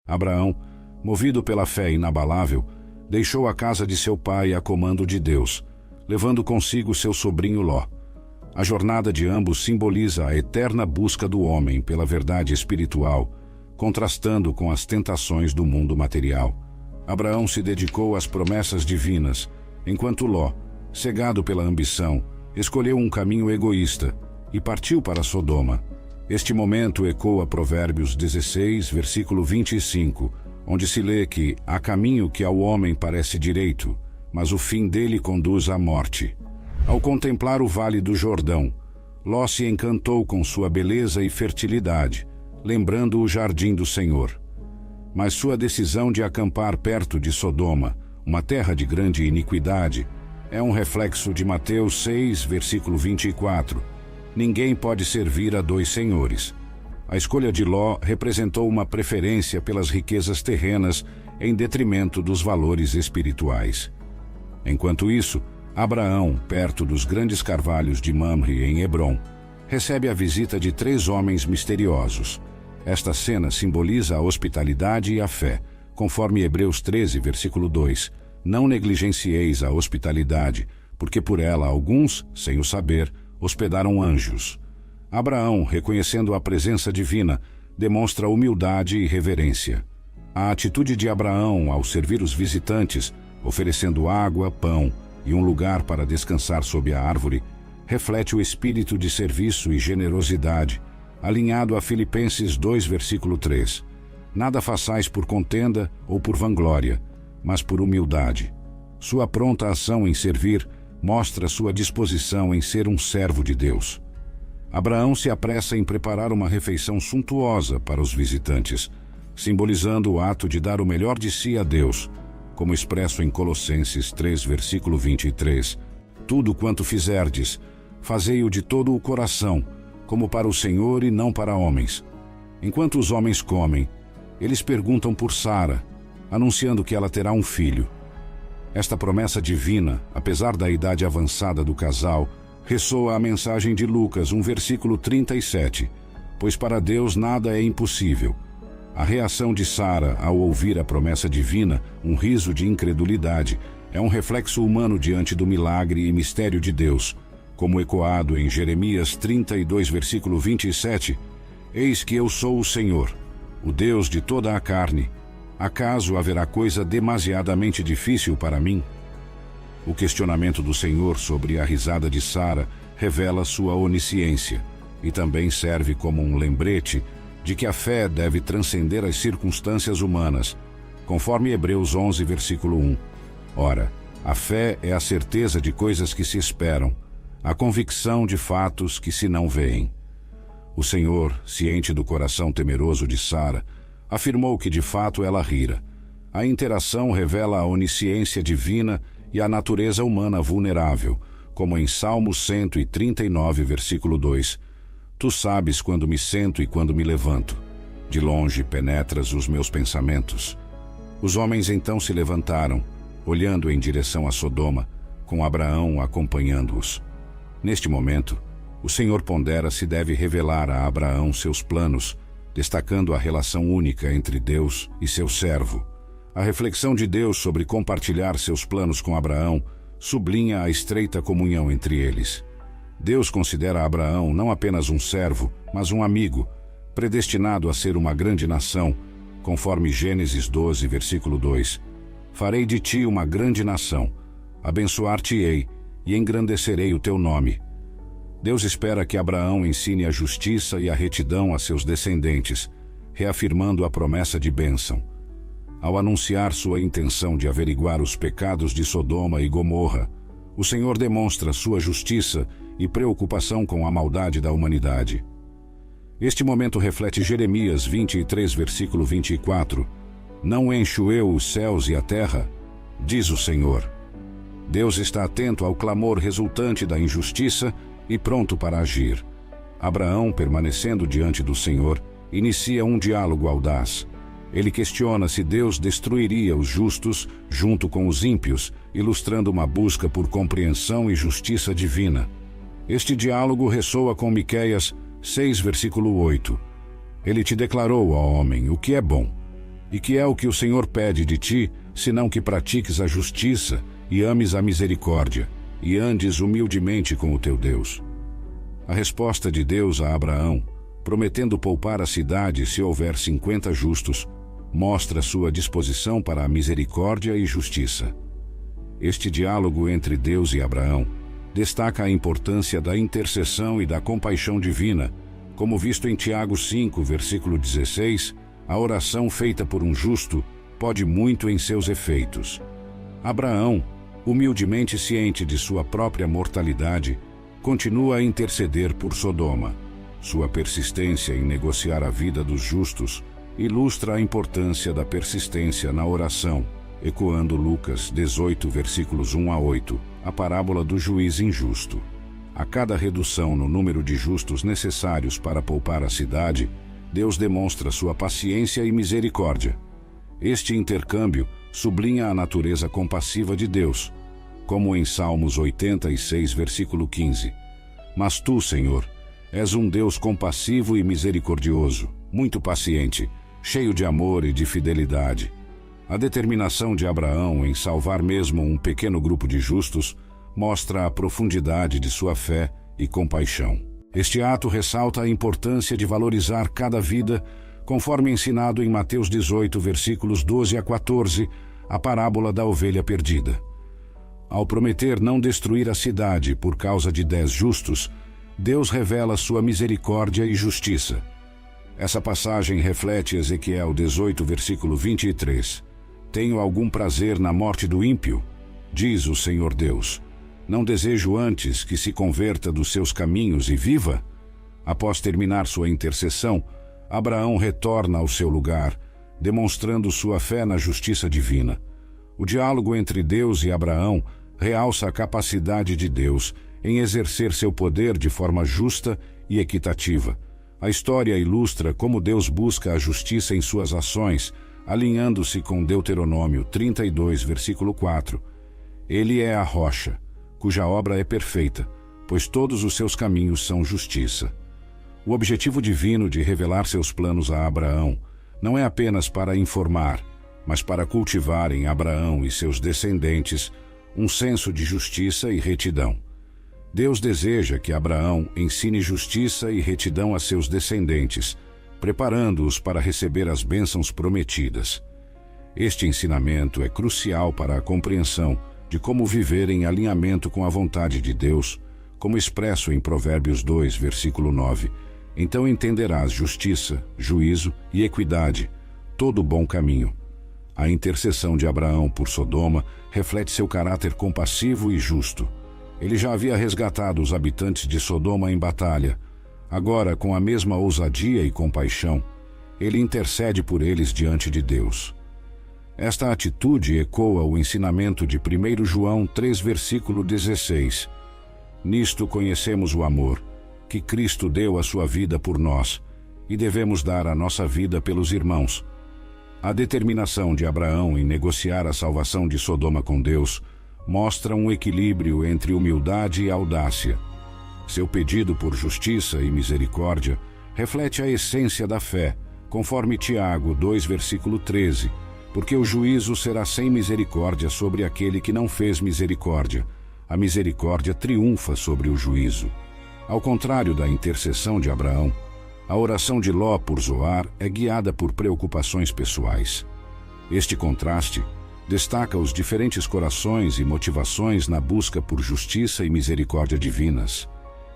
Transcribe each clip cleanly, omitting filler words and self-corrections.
Abraão, movido pela fé inabalável, deixou a casa de seu pai a comando de Deus, levando consigo seu sobrinho Ló. A jornada de ambos simboliza a eterna busca do homem pela verdade espiritual, contrastando com as tentações do mundo material. Abraão se dedicou às promessas divinas, enquanto Ló, cegado pela ambição, escolheu um caminho egoísta e partiu para Sodoma. Este momento ecoa Provérbios 16, versículo 25, onde se lê que há caminho que ao homem parece direito, mas o fim dele conduz à morte. Ao contemplar o vale do Jordão, Ló se encantou com sua beleza e fertilidade, lembrando o jardim do Senhor. Mas sua decisão de acampar perto de Sodoma, uma terra de grande iniquidade, é um reflexo de Mateus 6, versículo 24. Ninguém pode servir a dois senhores. A escolha de Ló representou uma preferência pelas riquezas terrenas em detrimento dos valores espirituais. Enquanto isso, Abraão, perto dos grandes carvalhos de Mamre, em Hebrom, recebe a visita de 3 homens misteriosos. Esta cena simboliza a hospitalidade e a fé, conforme Hebreus 13, versículo 2. Não negligencieis a hospitalidade, porque por ela alguns, sem o saber, hospedaram anjos. Abraão, reconhecendo a presença divina, demonstra humildade e reverência. A atitude de Abraão ao servir os visitantes, oferecendo água, pão e um lugar para descansar sob a árvore, reflete o espírito de serviço e generosidade, alinhado a Filipenses 2, versículo 3. Nada façais por contenda ou por vanglória, mas por humildade. Sua pronta ação em servir mostra sua disposição em ser um servo de Deus. Abraão se apressa em preparar uma refeição suntuosa para os visitantes, simbolizando o ato de dar o melhor de si a Deus, como expresso em Colossenses 3, versículo 23. Tudo quanto fizerdes, fazei-o de todo o coração, como para o Senhor e não para homens. Enquanto os homens comem, eles perguntam por Sara, anunciando que ela terá um filho. Esta promessa divina, apesar da idade avançada do casal, ressoa a mensagem de Lucas, versículo 37, pois para Deus nada é impossível. A reação de Sara ao ouvir a promessa divina, um riso de incredulidade, é um reflexo humano diante do milagre e mistério de Deus, como ecoado em Jeremias 32, versículo 27, Eis que eu sou o Senhor, o Deus de toda a carne. Acaso haverá coisa demasiadamente difícil para mim? O questionamento do Senhor sobre a risada de Sara revela sua onisciência e também serve como um lembrete de que a fé deve transcender as circunstâncias humanas, conforme Hebreus 11, versículo 1. Ora, a fé é a certeza de coisas que se esperam, a convicção de fatos que se não veem. O Senhor, ciente do coração temeroso de Sara, afirmou que de fato ela rira. A interação revela a onisciência divina e a natureza humana vulnerável, como em Salmo 139, versículo 2. Tu sabes quando me sento e quando me levanto. De longe penetras os meus pensamentos. Os homens então se levantaram, olhando em direção a Sodoma, com Abraão acompanhando-os. Neste momento, o Senhor pondera se deve revelar a Abraão seus planos, destacando a relação única entre Deus e seu servo. A reflexão de Deus sobre compartilhar seus planos com Abraão sublinha a estreita comunhão entre eles. Deus considera Abraão não apenas um servo, mas um amigo, predestinado a ser uma grande nação, conforme Gênesis 12, versículo 2. Farei de ti uma grande nação, abençoar-te-ei e engrandecerei o teu nome. Deus espera que Abraão ensine a justiça e a retidão a seus descendentes, reafirmando a promessa de bênção. Ao anunciar sua intenção de averiguar os pecados de Sodoma e Gomorra, o Senhor demonstra sua justiça e preocupação com a maldade da humanidade. Este momento reflete Jeremias 23, versículo 24. Não encho eu os céus e a terra? Diz o Senhor. Deus está atento ao clamor resultante da injustiça e pronto para agir. Abraão, permanecendo diante do Senhor, inicia um diálogo audaz. Ele questiona se Deus destruiria os justos junto com os ímpios, ilustrando uma busca por compreensão e justiça divina. Este diálogo ressoa com Miqueias 6, versículo 8. Ele te declarou, ó homem, o que é bom. E que é o que o Senhor pede de ti, senão que pratiques a justiça e ames a misericórdia, e andes humildemente com o teu Deus? A resposta de Deus a Abraão, prometendo poupar a cidade se houver 50 justos, mostra sua disposição para a misericórdia e justiça. Este diálogo entre Deus e Abraão destaca a importância da intercessão e da compaixão divina, como visto em Tiago 5, versículo 16, a oração feita por um justo pode muito em seus efeitos. Abraão, humildemente ciente de sua própria mortalidade, continua a interceder por Sodoma. Sua persistência em negociar a vida dos justos ilustra a importância da persistência na oração, ecoando Lucas 18, versículos 1 a 8, a parábola do juiz injusto. A cada redução no número de justos necessários para poupar a cidade, Deus demonstra sua paciência e misericórdia. Este intercâmbio sublinha a natureza compassiva de Deus, como em Salmos 86, versículo 15. Mas tu, Senhor, és um Deus compassivo e misericordioso, muito paciente, cheio de amor e de fidelidade. A determinação de Abraão em salvar mesmo um pequeno grupo de justos mostra a profundidade de sua fé e compaixão. Este ato ressalta a importância de valorizar cada vida, conforme ensinado em Mateus 18, versículos 12 a 14, a parábola da ovelha perdida. Ao prometer não destruir a cidade por causa de 10 justos, Deus revela sua misericórdia e justiça. Essa passagem reflete Ezequiel 18, versículo 23. Tenho algum prazer na morte do ímpio? Diz o Senhor Deus. Não desejo antes que se converta dos seus caminhos e viva? Após terminar sua intercessão, Abraão retorna ao seu lugar, demonstrando sua fé na justiça divina. O diálogo entre Deus e Abraão realça a capacidade de Deus em exercer seu poder de forma justa e equitativa. A história ilustra como Deus busca a justiça em suas ações, alinhando-se com Deuteronômio 32, versículo 4. Ele é a rocha, cuja obra é perfeita, pois todos os seus caminhos são justiça. O objetivo divino de revelar seus planos a Abraão não é apenas para informar, mas para cultivar em Abraão e seus descendentes um senso de justiça e retidão. Deus deseja que Abraão ensine justiça e retidão a seus descendentes, preparando-os para receber as bênçãos prometidas. Este ensinamento é crucial para a compreensão de como viver em alinhamento com a vontade de Deus, como expresso em Provérbios 2, versículo 9. Então entenderás justiça, juízo e equidade, todo bom caminho. A intercessão de Abraão por Sodoma reflete seu caráter compassivo e justo. Ele já havia resgatado os habitantes de Sodoma em batalha. Agora, com a mesma ousadia e compaixão, ele intercede por eles diante de Deus. Esta atitude ecoa o ensinamento de 1 João 3, versículo 16. Nisto conhecemos o amor, que Cristo deu a sua vida por nós, e devemos dar a nossa vida pelos irmãos. A determinação de Abraão em negociar a salvação de Sodoma com Deus mostra um equilíbrio entre humildade e audácia. Seu pedido por justiça e misericórdia reflete a essência da fé, conforme Tiago 2, versículo 13, porque o juízo será sem misericórdia sobre aquele que não fez misericórdia. A misericórdia triunfa sobre o juízo. Ao contrário da intercessão de Abraão, a oração de Ló por Zoar é guiada por preocupações pessoais. Este contraste destaca os diferentes corações e motivações na busca por justiça e misericórdia divinas.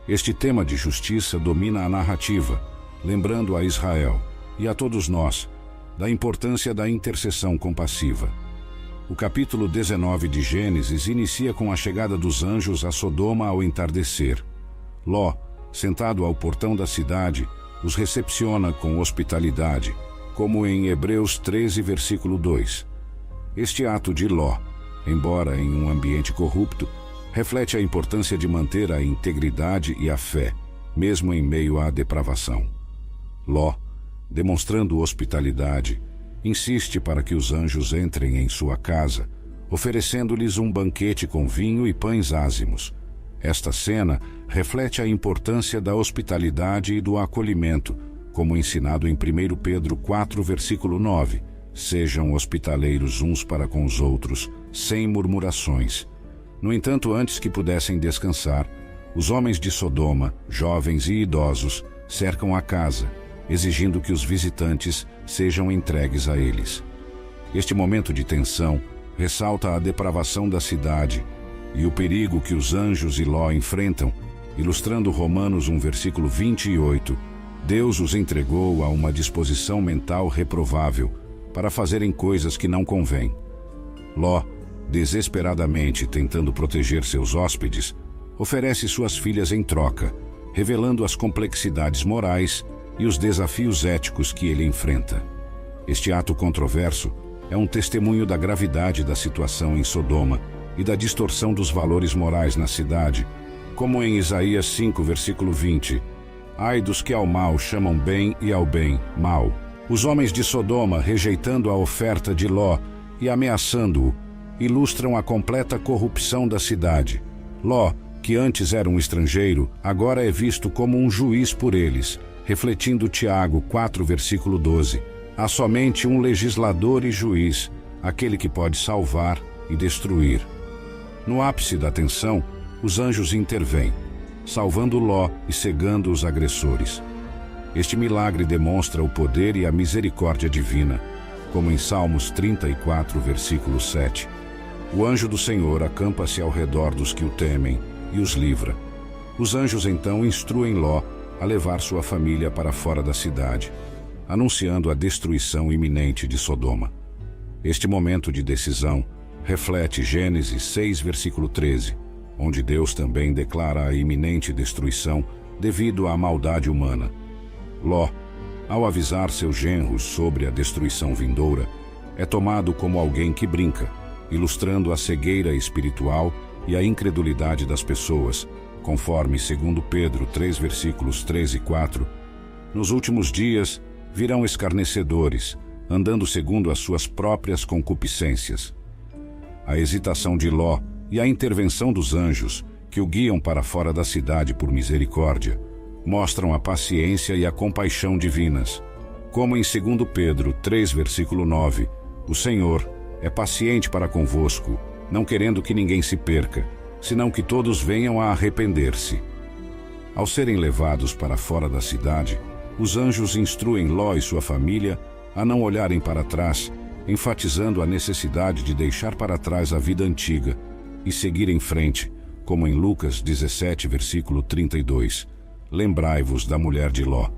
Este tema de justiça domina a narrativa, lembrando a Israel e a todos nós da importância da intercessão compassiva. O capítulo 19 de Gênesis inicia com a chegada dos anjos a Sodoma ao entardecer. Ló, sentado ao portão da cidade, os recepciona com hospitalidade, como em Hebreus 13, versículo 2. Este ato de Ló, embora em um ambiente corrupto, reflete a importância de manter a integridade e a fé, mesmo em meio à depravação. Ló, demonstrando hospitalidade, insiste para que os anjos entrem em sua casa, oferecendo-lhes um banquete com vinho e pães ázimos. Esta cena reflete a importância da hospitalidade e do acolhimento, como ensinado em 1 Pedro 4, versículo 9, sejam hospitaleiros uns para com os outros, sem murmurações. No entanto, antes que pudessem descansar, os homens de Sodoma, jovens e idosos, cercam a casa, exigindo que os visitantes sejam entregues a eles. Este momento de tensão ressalta a depravação da cidade e o perigo que os anjos e Ló enfrentam, ilustrando Romanos 1, versículo 28. Deus os entregou a uma disposição mental reprovável para fazerem coisas que não convêm. Ló, desesperadamente tentando proteger seus hóspedes, oferece suas filhas em troca, revelando as complexidades morais e os desafios éticos que ele enfrenta. Este ato controverso é um testemunho da gravidade da situação em Sodoma e da distorção dos valores morais na cidade, como em Isaías 5, versículo 20. Ai dos que ao mal chamam bem e ao bem mal. Os homens de Sodoma, rejeitando a oferta de Ló e ameaçando-o, ilustram a completa corrupção da cidade. Ló, que antes era um estrangeiro, agora é visto como um juiz por eles, refletindo Tiago 4, versículo 12. Há somente um legislador e juiz, aquele que pode salvar e destruir. No ápice da tensão, os anjos intervêm, salvando Ló e cegando os agressores. Este milagre demonstra o poder e a misericórdia divina, como em Salmos 34, versículo 7. O anjo do Senhor acampa-se ao redor dos que o temem e os livra. Os anjos então instruem Ló a levar sua família para fora da cidade, anunciando a destruição iminente de Sodoma. Este momento de decisão reflete Gênesis 6, versículo 13, onde Deus também declara a iminente destruição devido à maldade humana. Ló, ao avisar seus genros sobre a destruição vindoura, é tomado como alguém que brinca, ilustrando a cegueira espiritual e a incredulidade das pessoas, conforme 2 Pedro 3, versículos 3 e 4. Nos últimos dias virão escarnecedores, andando segundo as suas próprias concupiscências. A hesitação de Ló e a intervenção dos anjos, que o guiam para fora da cidade por misericórdia, mostram a paciência e a compaixão divinas. Como em 2 Pedro 3, versículo 9, o Senhor é paciente para convosco, não querendo que ninguém se perca, senão que todos venham a arrepender-se. Ao serem levados para fora da cidade, os anjos instruem Ló e sua família a não olharem para trás, enfatizando a necessidade de deixar para trás a vida antiga e seguir em frente, como em Lucas 17, versículo 32. Lembrai-vos da mulher de Ló.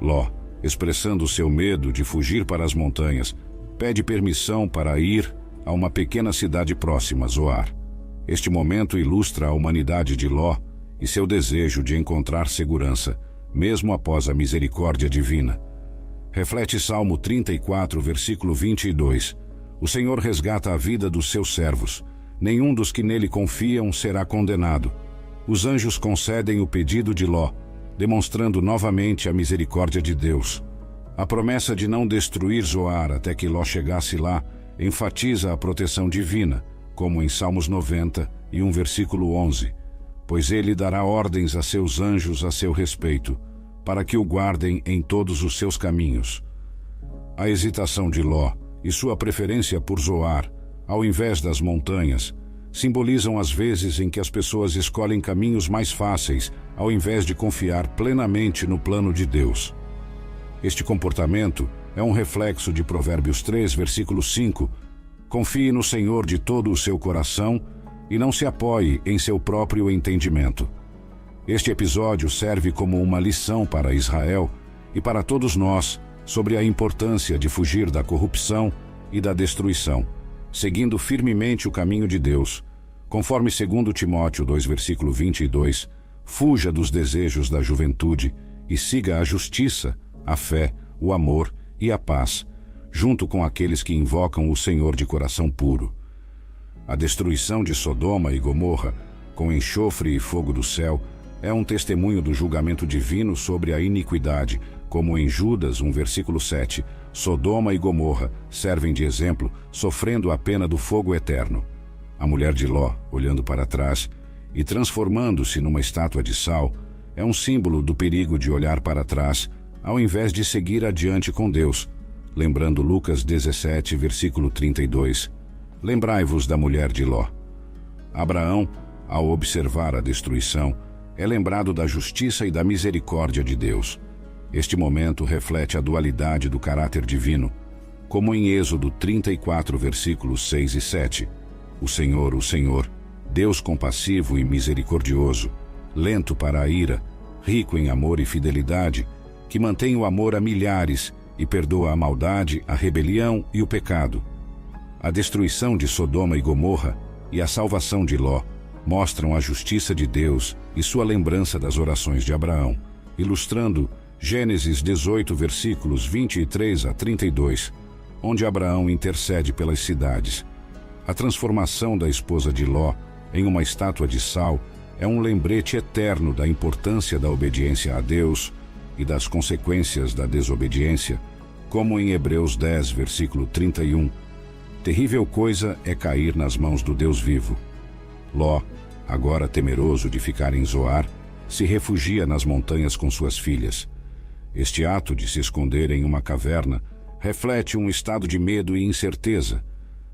Ló, expressando seu medo de fugir para as montanhas, pede permissão para ir a uma pequena cidade próxima, Zoar. Este momento ilustra a humanidade de Ló e seu desejo de encontrar segurança, mesmo após a misericórdia divina. Reflete Salmo 34, versículo 22. O Senhor resgata a vida dos seus servos. Nenhum dos que nele confiam será condenado. Os anjos concedem o pedido de Ló, demonstrando novamente a misericórdia de Deus. A promessa de não destruir Zoar até que Ló chegasse lá enfatiza a proteção divina, como em Salmos 90 e 1 versículo 11. Pois ele dará ordens a seus anjos a seu respeito, para que o guardem em todos os seus caminhos. A hesitação de Ló e sua preferência por Zoar, ao invés das montanhas, simbolizam as vezes em que as pessoas escolhem caminhos mais fáceis, ao invés de confiar plenamente no plano de Deus. Este comportamento é um reflexo de Provérbios 3, versículo 5. Confie no Senhor de todo o seu coração e não se apoie em seu próprio entendimento. Este episódio serve como uma lição para Israel e para todos nós sobre a importância de fugir da corrupção e da destruição, seguindo firmemente o caminho de Deus. Conforme 2 Timóteo 2, versículo 22, fuja dos desejos da juventude e siga a justiça, a fé, o amor e a paz, junto com aqueles que invocam o Senhor de coração puro. A destruição de Sodoma e Gomorra, com enxofre e fogo do céu, é um testemunho do julgamento divino sobre a iniquidade, como em Judas 1, versículo 7, Sodoma e Gomorra servem de exemplo, sofrendo a pena do fogo eterno. A mulher de Ló, olhando para trás e transformando-se numa estátua de sal, é um símbolo do perigo de olhar para trás, ao invés de seguir adiante com Deus, lembrando Lucas 17, versículo 32, lembrai-vos da mulher de Ló. Abraão, ao observar a destruição, é lembrado da justiça e da misericórdia de Deus. Este momento reflete a dualidade do caráter divino, como em Êxodo 34, versículos 6 e 7. O Senhor, Deus compassivo e misericordioso, lento para a ira, rico em amor e fidelidade, que mantém o amor a milhares e perdoa a maldade, a rebelião e o pecado. A destruição de Sodoma e Gomorra e a salvação de Ló mostram a justiça de Deus e sua lembrança das orações de Abraão, ilustrando Gênesis 18, versículos 23 a 32, onde Abraão intercede pelas cidades. A transformação da esposa de Ló em uma estátua de sal é um lembrete eterno da importância da obediência a Deus e das consequências da desobediência, como em Hebreus 10, versículo 31. Terrível coisa é cair nas mãos do Deus vivo. Ló, agora temeroso de ficar em Zoar, se refugia nas montanhas com suas filhas. Este ato de se esconder em uma caverna reflete um estado de medo e incerteza,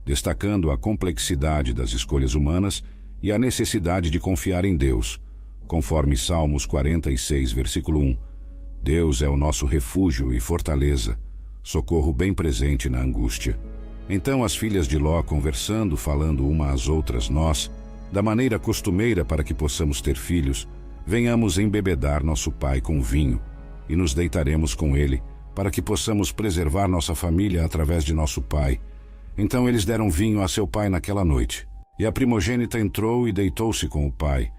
destacando a complexidade das escolhas humanas e a necessidade de confiar em Deus, conforme Salmos 46, versículo 1. Deus é o nosso refúgio e fortaleza, socorro bem presente na angústia. Então as filhas de Ló, conversando, falando uma às outras, nós, da maneira costumeira para que possamos ter filhos, venhamos embebedar nosso pai com vinho, e nos deitaremos com ele, para que possamos preservar nossa família através de nosso pai. Então eles deram vinho a seu pai naquela noite. E a primogênita entrou e deitou-se com o pai.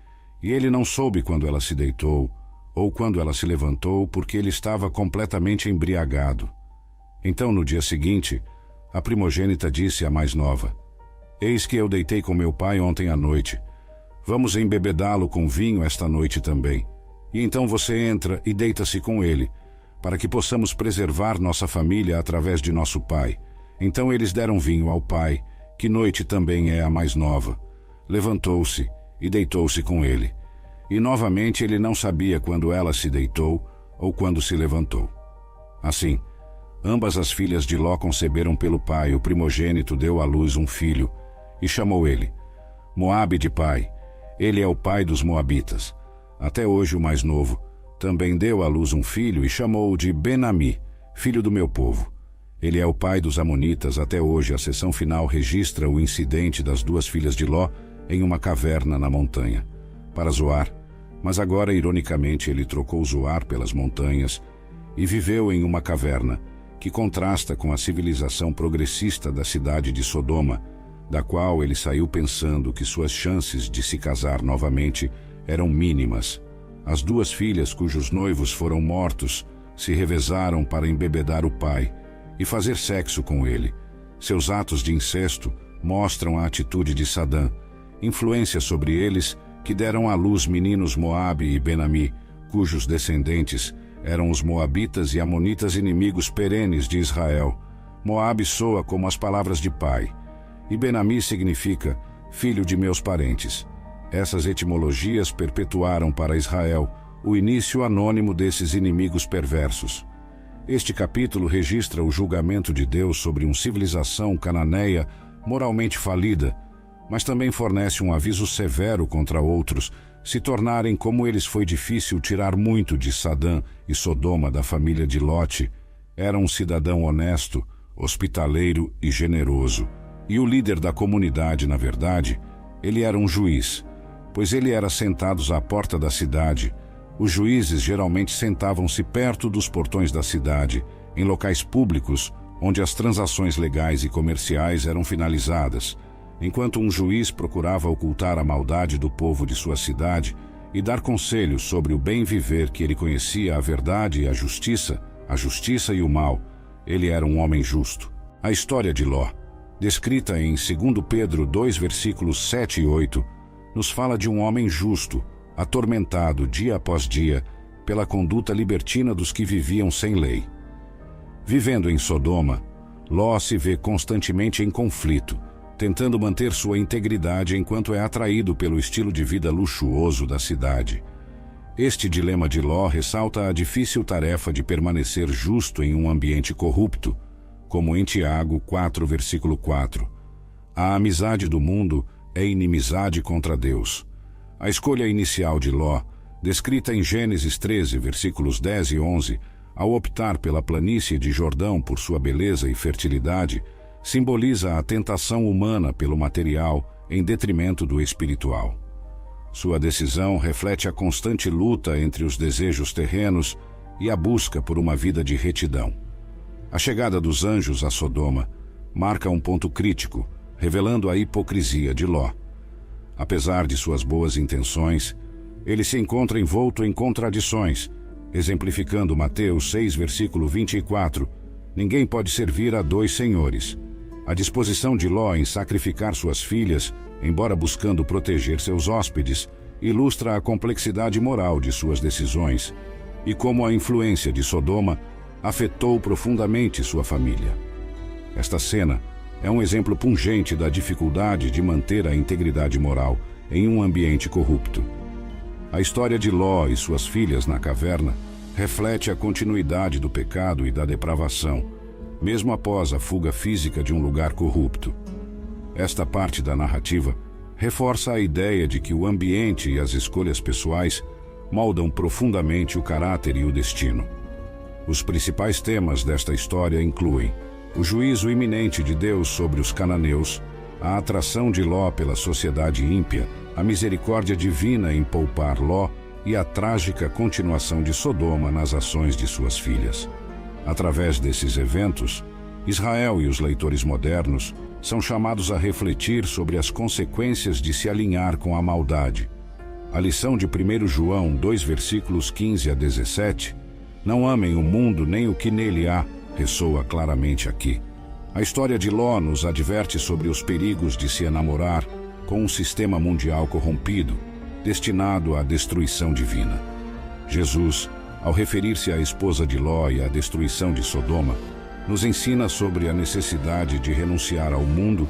E ele não soube quando ela se deitou, ou quando ela se levantou, porque ele estava completamente embriagado. Então, no dia seguinte, a primogênita disse à mais nova: Eis que eu deitei com meu pai ontem à noite. Vamos embebedá-lo com vinho esta noite também. E então você entra e deita-se com ele, para que possamos preservar nossa família através de nosso pai. Então eles deram vinho ao pai, que noite também é a mais nova. Levantou-se e deitou-se com ele. E novamente ele não sabia quando ela se deitou ou quando se levantou. Assim, ambas as filhas de Ló conceberam pelo pai. O primogênito deu à luz um filho e chamou ele Moabe de pai. Ele é o pai dos moabitas. Até hoje o mais novo também deu à luz um filho e chamou-o de Ben-Ami, filho do meu povo. Ele é o pai dos amonitas. Até hoje a seção final registra o incidente das duas filhas de Ló em uma caverna na montanha, para Zoar, mas agora, ironicamente, ele trocou Zoar pelas montanhas e viveu em uma caverna, que contrasta com a civilização progressista da cidade de Sodoma, da qual ele saiu pensando que suas chances de se casar novamente eram mínimas. As duas filhas cujos noivos foram mortos se revezaram para embebedar o pai e fazer sexo com ele. Seus atos de incesto mostram a atitude de Sadã, influência sobre eles que deram à luz meninos Moabe e Ben-Ami, cujos descendentes eram os moabitas e amonitas, inimigos perenes de Israel. Moabe soa como as palavras de pai, e Ben-Ami significa filho de meus parentes. Essas etimologias perpetuaram para Israel o início anônimo desses inimigos perversos. Este capítulo registra o julgamento de Deus sobre uma civilização cananeia moralmente falida, mas também fornece um aviso severo contra outros se tornarem como eles. Foi difícil tirar muito de Sadã e Sodoma da família de Lote. Era um cidadão honesto, hospitaleiro e generoso. E o líder da comunidade, na verdade, ele era um juiz, pois ele era sentado à porta da cidade. Os juízes geralmente sentavam-se perto dos portões da cidade, em locais públicos, onde as transações legais e comerciais eram finalizadas. Enquanto um juiz procurava ocultar a maldade do povo de sua cidade e dar conselhos sobre o bem viver, que ele conhecia a verdade e a justiça e o mal, ele era um homem justo. A história de Ló, descrita em 2 Pedro 2, versículos 7 e 8, nos fala de um homem justo, atormentado dia após dia pela conduta libertina dos que viviam sem lei. Vivendo em Sodoma, Ló se vê constantemente em conflito, tentando manter sua integridade enquanto é atraído pelo estilo de vida luxuoso da cidade. Este dilema de Ló ressalta a difícil tarefa de permanecer justo em um ambiente corrupto, como em Tiago 4, versículo 4. A amizade do mundo é inimizade contra Deus. A escolha inicial de Ló, descrita em Gênesis 13, versículos 10 e 11, ao optar pela planície de Jordão por sua beleza e fertilidade, simboliza a tentação humana pelo material em detrimento do espiritual. Sua decisão reflete a constante luta entre os desejos terrenos e a busca por uma vida de retidão. A chegada dos anjos a Sodoma marca um ponto crítico, revelando a hipocrisia de Ló. Apesar de suas boas intenções, ele se encontra envolto em contradições, exemplificando Mateus 6, versículo 24, ninguém pode servir a dois senhores. A disposição de Ló em sacrificar suas filhas, embora buscando proteger seus hóspedes, ilustra a complexidade moral de suas decisões e como a influência de Sodoma afetou profundamente sua família. Esta cena é um exemplo pungente da dificuldade de manter a integridade moral em um ambiente corrupto. A história de Ló e suas filhas na caverna reflete a continuidade do pecado e da depravação, mesmo após a fuga física de um lugar corrupto. Esta parte da narrativa reforça a ideia de que o ambiente e as escolhas pessoais moldam profundamente o caráter e o destino. Os principais temas desta história incluem o juízo iminente de Deus sobre os cananeus, a atração de Ló pela sociedade ímpia, a misericórdia divina em poupar Ló e a trágica continuação de Sodoma nas ações de suas filhas. Através desses eventos, Israel e os leitores modernos são chamados a refletir sobre as consequências de se alinhar com a maldade. A lição de 1 João 2, versículos 15 a 17, não amem o mundo nem o que nele há, ressoa claramente aqui. A história de Ló nos adverte sobre os perigos de se enamorar com um sistema mundial corrompido, destinado à destruição divina. Jesus, ao referir-se à esposa de Ló e à destruição de Sodoma, nos ensina sobre a necessidade de renunciar ao mundo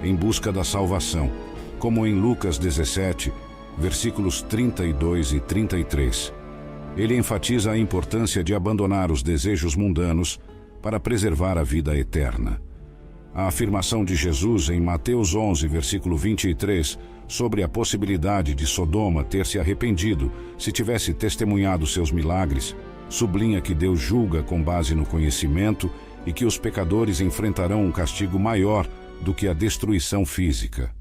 em busca da salvação, como em Lucas 17, versículos 32 e 33. Ele enfatiza a importância de abandonar os desejos mundanos para preservar a vida eterna. A afirmação de Jesus em Mateus 11, versículo 23, sobre a possibilidade de Sodoma ter se arrependido se tivesse testemunhado seus milagres, sublinha que Deus julga com base no conhecimento e que os pecadores enfrentarão um castigo maior do que a destruição física.